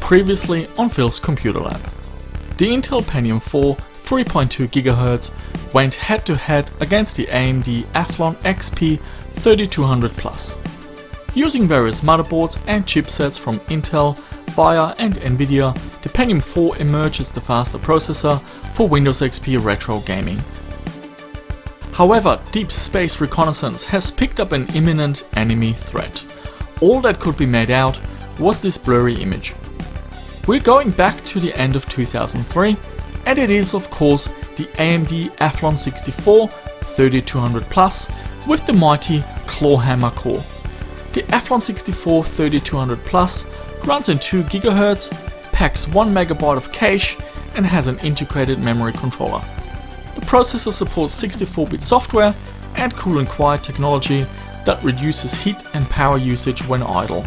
previously on PhilsComputerLab. The Intel Pentium 4 3.2 GHz went head to head against the AMD Athlon XP 3200 Plus. Using various motherboards and chipsets from Intel, F.E.A.R and Nvidia, the Pentium 4 emerges the faster processor for Windows XP retro gaming. However, deep space reconnaissance has picked up an imminent enemy threat. All that could be made out was this blurry image. We're going back to the end of 2003, and it is of course the AMD Athlon 64 3200 Plus with the mighty Clawhammer core. The Athlon 64 3200 Plus runs in 2 GHz, packs 1 MB of cache and has an integrated memory controller. The processor supports 64-bit software and cool and quiet technology that reduces heat and power usage when idle.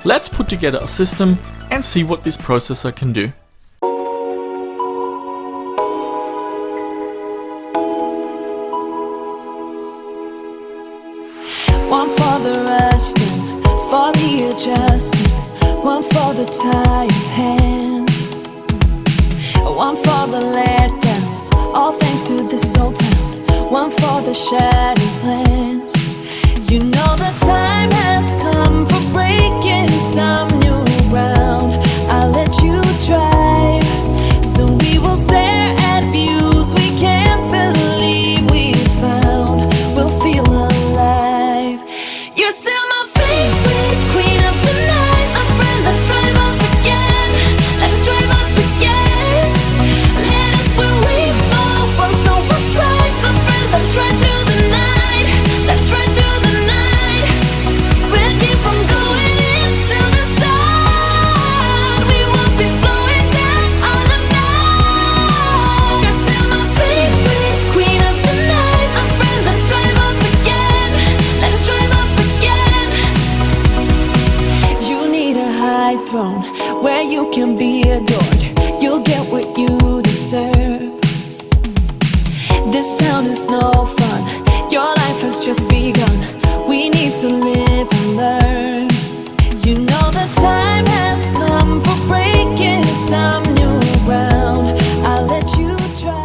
Let's put together a system and see what this processor can do. One for the resting, for the adjusting, one for the tired hands, one for the letdowns, all thanks to this old town, one for the shattered plans. You know the time has come for breaking some new ground. I'll let you drive, so we will stare at views we can't believe we found. We'll feel alive. You're still my favorite queen of the night, my friend. Let's drive off again. Let's drive off again. Let us where we fall. Once know what's right, my friend. Let's ride through the night. Let's ride through the night. We'll keep on going into the sun. We won't be slowing down all the night. You're still my favorite queen of the night, my friend. Let's drive off again. Let's drive off again. You need a high throne where you can be adored. You'll get what you deserve. This town is no fun. Your life has just begun. We need to live and learn. You know the time has come for breaking some new ground. I'll let you drive.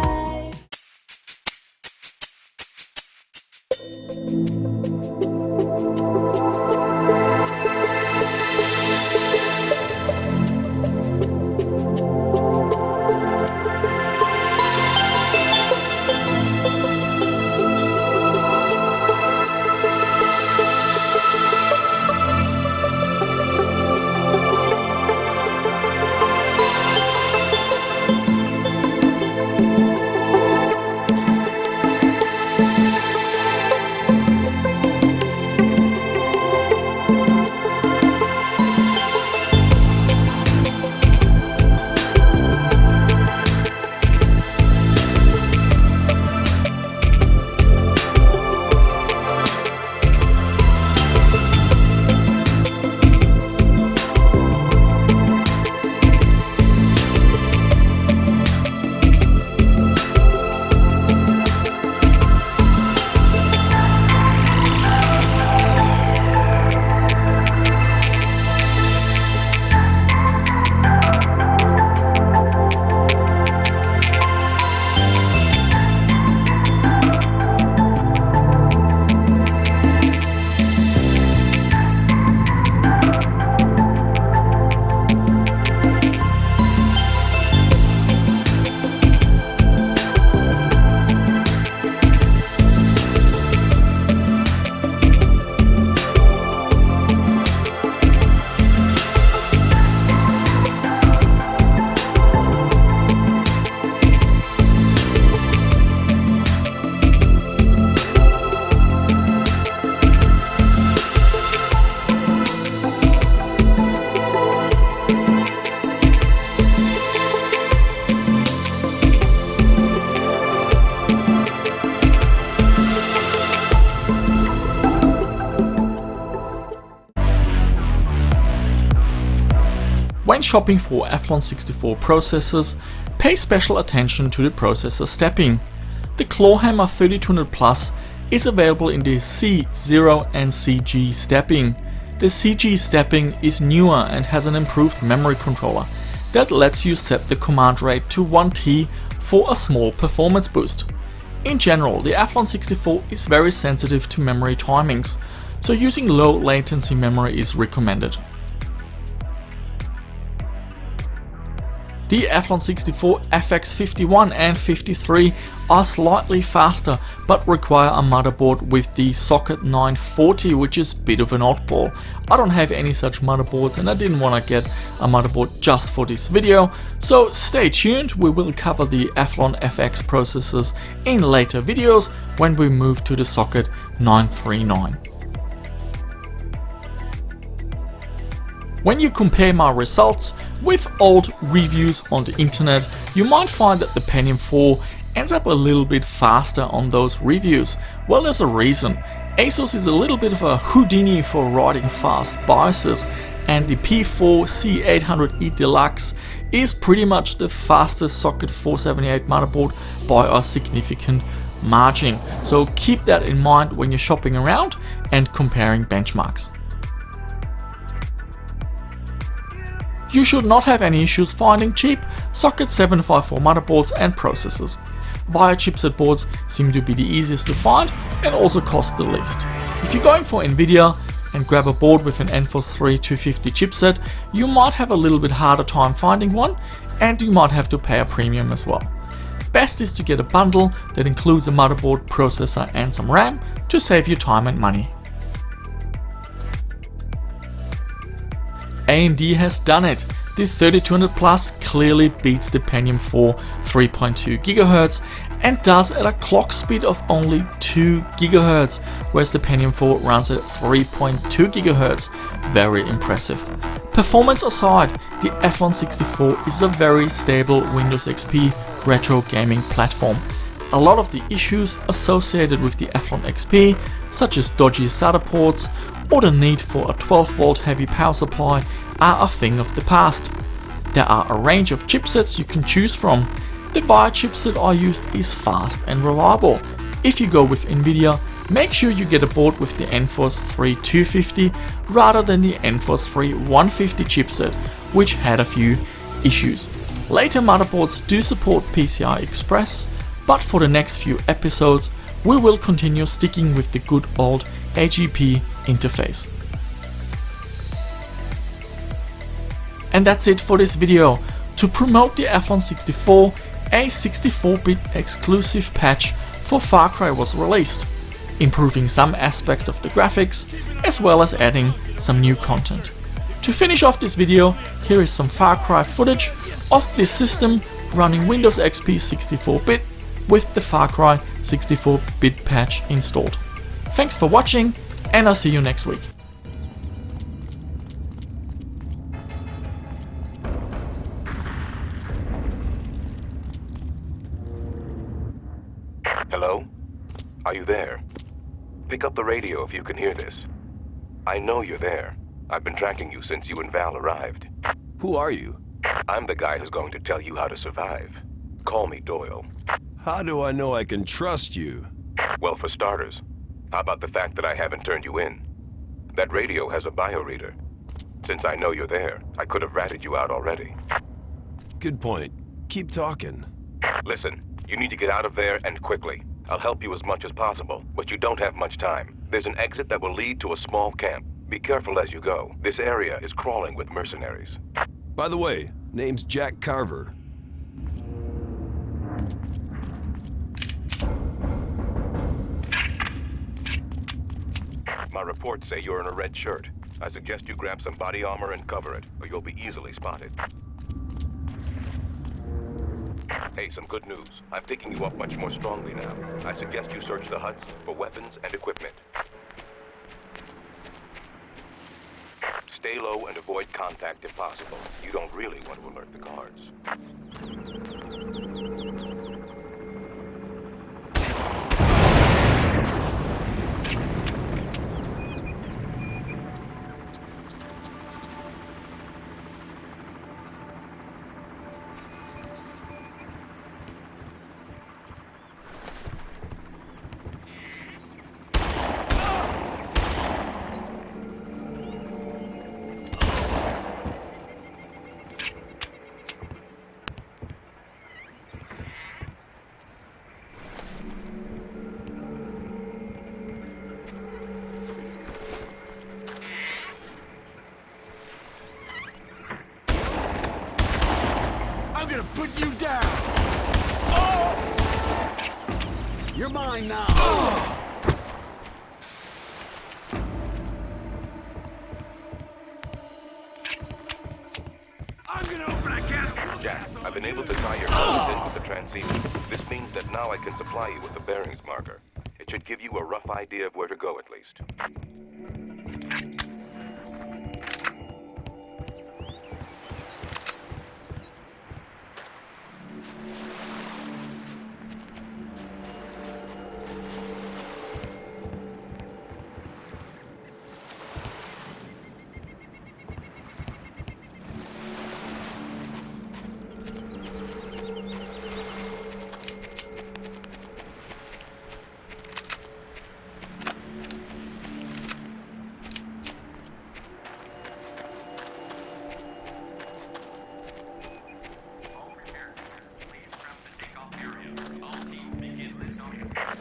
When shopping for Athlon 64 processors, pay special attention to the processor stepping. The Clawhammer 3200 Plus is available in the C0 and CG stepping. the CG stepping is newer and has an improved memory controller that lets you set the command rate to 1T for a small performance boost. In general, the Athlon 64 is very sensitive to memory timings, so using low latency memory is recommended. The Athlon 64 FX51 and 53 are slightly faster but require a motherboard with the socket 940, which is a bit of an oddball. I don't have any such motherboards and I didn't want to get a motherboard just for this video, so stay tuned, we will cover the Athlon FX processors in later videos when we move to the socket 939. When you compare my results with old reviews on the internet, you might find that the Pentium 4 ends up a little bit faster on those reviews. Well, there's a reason. ASUS is a little bit of a Houdini for writing fast BIOSes, and the P4 C800E Deluxe is pretty much the fastest socket 478 motherboard by a significant margin. So keep that in mind when you're shopping around and comparing benchmarks. You should not have any issues finding cheap socket 754 motherboards and processors. VIA chipset boards seem to be the easiest to find and also cost the least. If you're going for Nvidia and grab a board with an Enforce 3 250 chipset, you might have a little bit harder time finding one and you might have to pay a premium as well. Best is to get a bundle that includes a motherboard, processor and some RAM to save you time and money. AMD has done it. The 3200 Plus clearly beats the Pentium 4 3.2 GHz and does at a clock speed of only 2 GHz, whereas the Pentium 4 runs at 3.2 GHz. Very impressive. Performance aside, the Athlon 64 is a very stable Windows XP retro gaming platform. A lot of the issues associated with the Athlon XP, such as dodgy SATA ports or the need for a 12-volt heavy power supply, are a thing of the past. There are a range of chipsets you can choose from. The VIA chipset I used is fast and reliable. If you go with Nvidia, make sure you get a board with the Enforce 3 250 rather than the Enforce 3 150 chipset, which had a few issues. Later motherboards do support PCI Express, but for the next few episodes we will continue sticking with the good old AGP interface. And that's it for this video. To promote the Athlon 64, a 64-bit exclusive patch for Far Cry was released, improving some aspects of the graphics as well as adding some new content. To finish off this video, here is some Far Cry footage of this system running Windows XP 64-bit with the Far Cry 64-bit patch installed. Thanks for watching and I'll see you next week. Hello? Are you there? Pick up the radio if you can hear this. I know you're there. I've been tracking you since you and Val arrived. Who are you? I'm the guy who's going to tell you how to survive. Call me Doyle. How do I know I can trust you? Well, for starters, how about the fact that I haven't turned you in? That radio has a bioreader. Since I know you're there, I could have ratted you out already. Good point. Keep talking. Listen, you need to get out of there and quickly. I'll help you as much as possible, but you don't have much time. There's an exit that will lead to a small camp. Be careful as you go. This area is crawling with mercenaries. By the way, name's Jack Carver. My reports say you're in a red shirt. I suggest you grab some body armor and cover it, or you'll be easily spotted. Hey, some good news. I'm picking you up much more strongly now. I suggest you search the huts for weapons and equipment. Stay low and avoid contact if possible. You don't really want to alert the guards. gonna put you down! Oh! You're mine now! I'm gonna open a can of... Jack, I've been able to tie your codes in with the transceiver. This means that now I can supply you with the bearings marker. It should give you a rough idea of where to go, at least.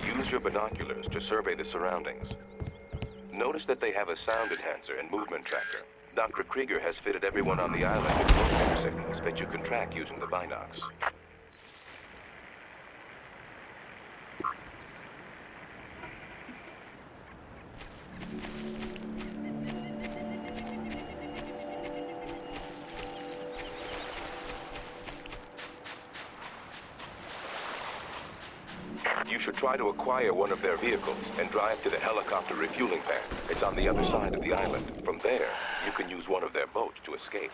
Use your binoculars to survey the surroundings. Notice that they have a sound enhancer and movement tracker. Dr. Krieger has fitted everyone on the island with motion signals that you can track using the binocs. You should try to acquire one of their vehicles and drive to the helicopter refueling pad. It's on the other side of the island. From there, you can use one of their boats to escape.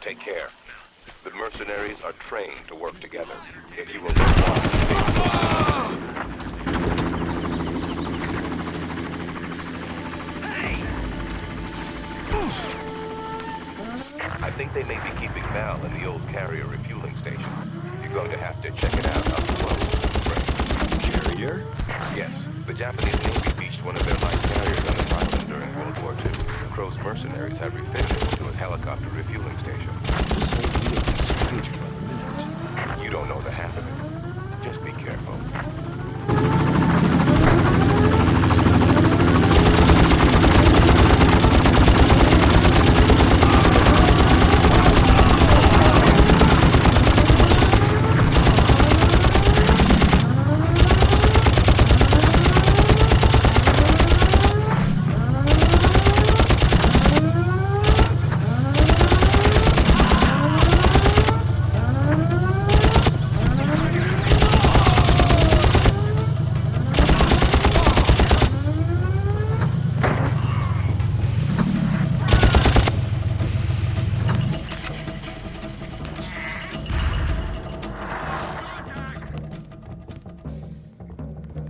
Take care. The mercenaries are trained to work together. If you will I think they may be keeping Val in the old carrier refueling station. You're going to have to check it out up close. Carrier? Yes. The Japanese Navy beached one of their light carriers on this island during World War II. Crow's mercenaries have refitted it to a helicopter refueling station. This whole deal is stranger by the minute. You don't know the half of it. Just be careful.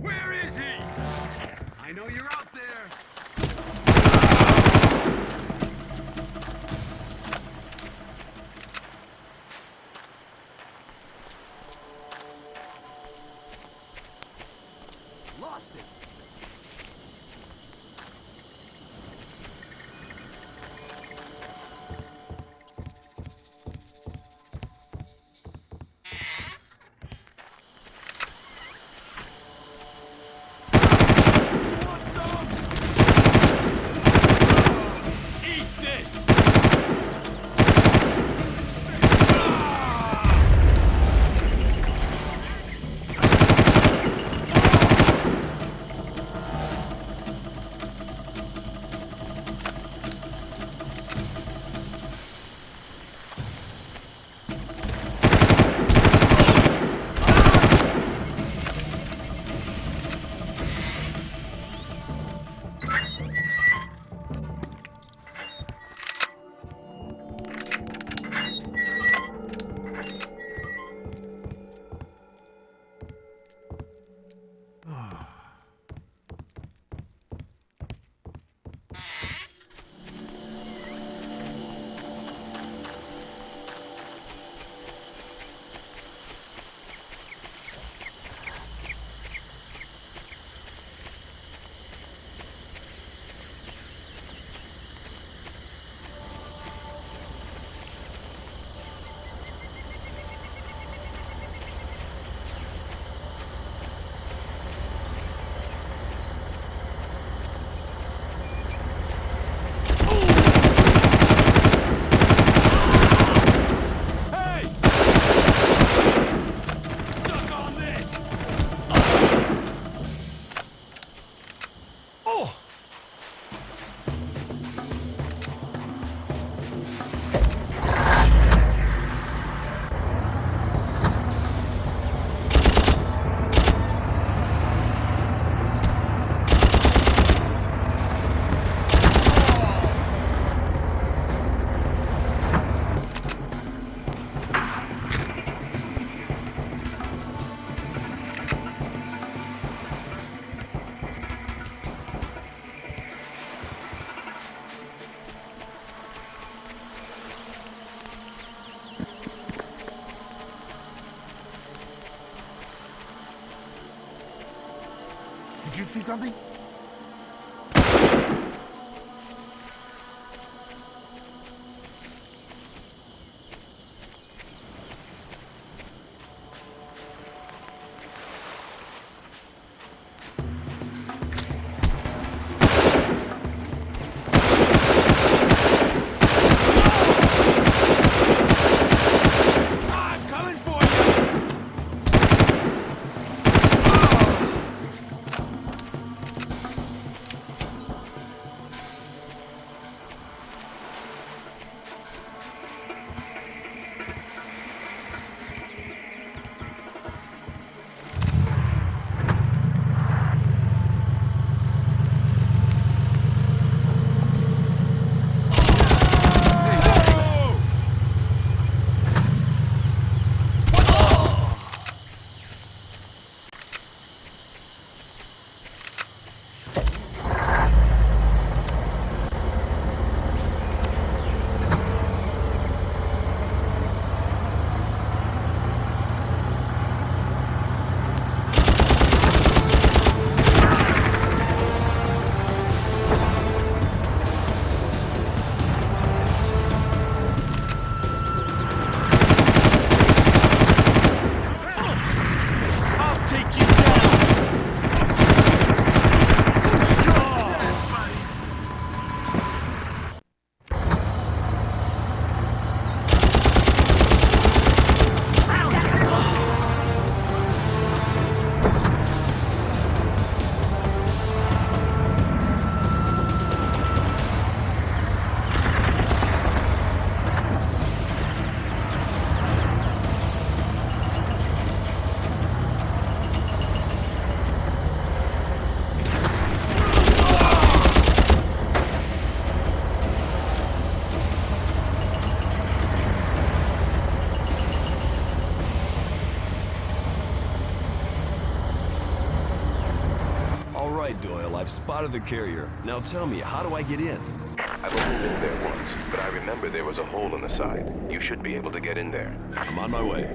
Where is he? I know you're out there. see something? I've spotted the carrier. Now tell me, how do I get in? I've only been there once, but I remember there was a hole in the side. You should be able to get in there. I'm on my way.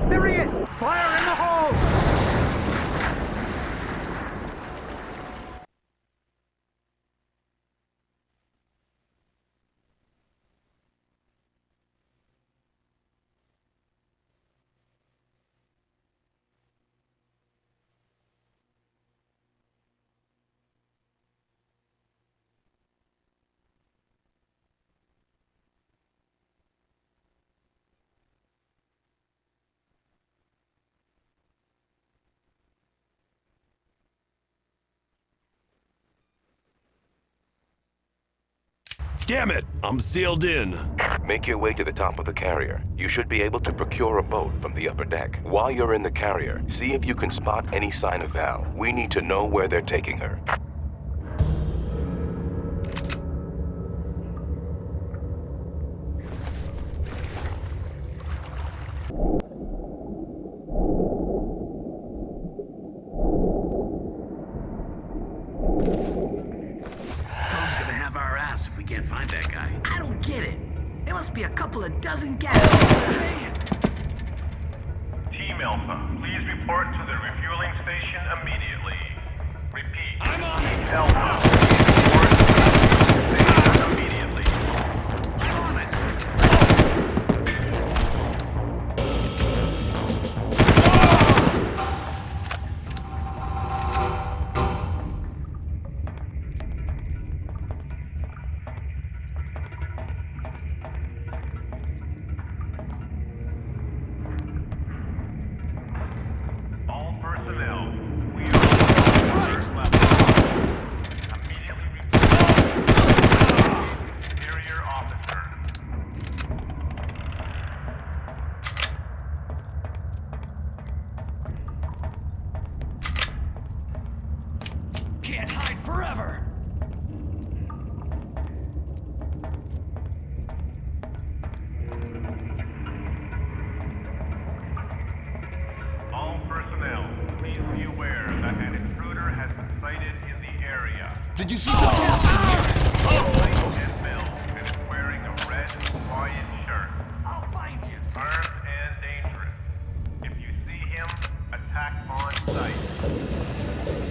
There he is! Fire in the hole! Damn it! I'm sealed in. Make your way to the top of the carrier. You should be able to procure a boat from the upper deck. While you're in the carrier, see if you can spot any sign of Val. We need to know where they're taking her. Crow's gonna have our ass if we can't find that guy. I don't get it. There must be a couple of dozen guys. Team Alpha, please report to the refueling station immediately. Repeat. I'm on Team Alpha, please report to the refueling station immediately. I'm on it. All personnel, we are on the first level. Did you see something else in here? And Bill is wearing a red Hawaiian shirt. I'll find you. Armed and dangerous. If you see him, attack on sight.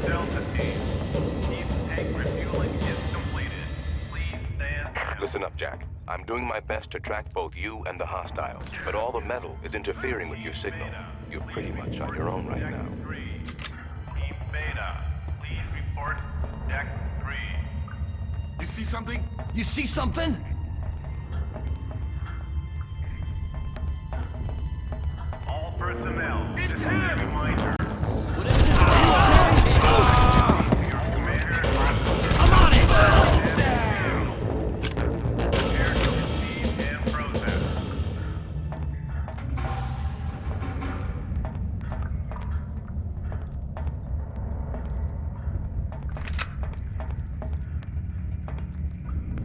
Delta team. Each tank refueling is completed. Please stand down. Listen up, Jack. I'm doing my best to track both you and the hostiles, but all the metal is interfering with your signal. You're pretty much on your own right Deck now. 3. Team Beta, please report to Deck 3. You see something? You see something? All personnel, It's this is him! a reminder. Your commander, I'm on it! prepare to receive and process.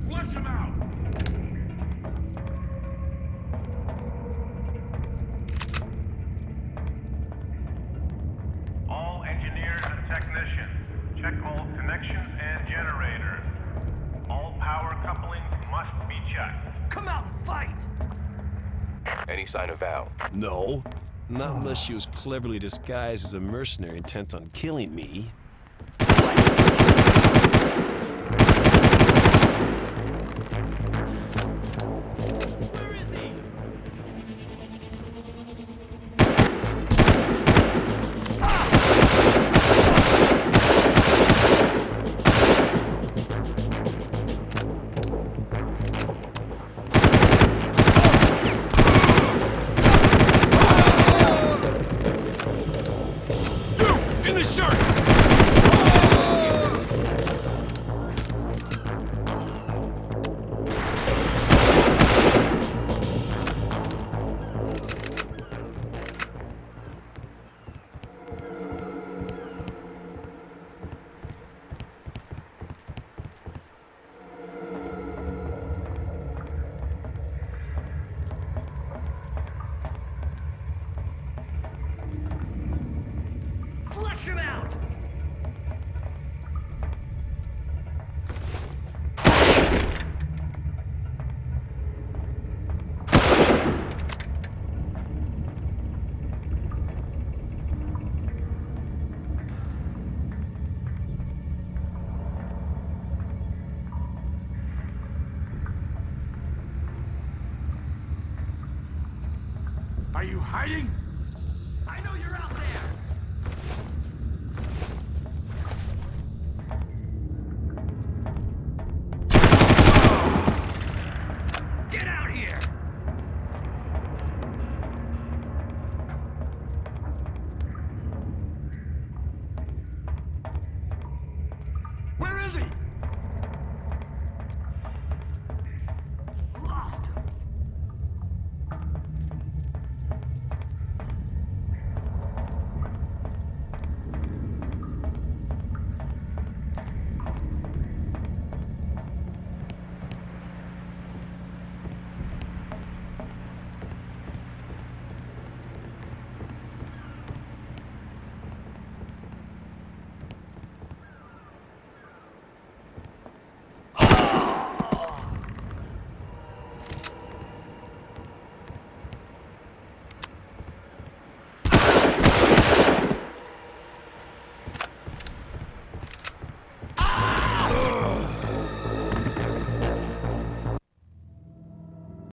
Flush him out! All engineers and technicians, check all connections and generators. All power couplings must be checked. Come out and fight! Any sign of Val? No. Not unless she was cleverly disguised as a mercenary intent on killing me. Where is he? In the shirt! Flush him out! Are you hiding? I know you're out there!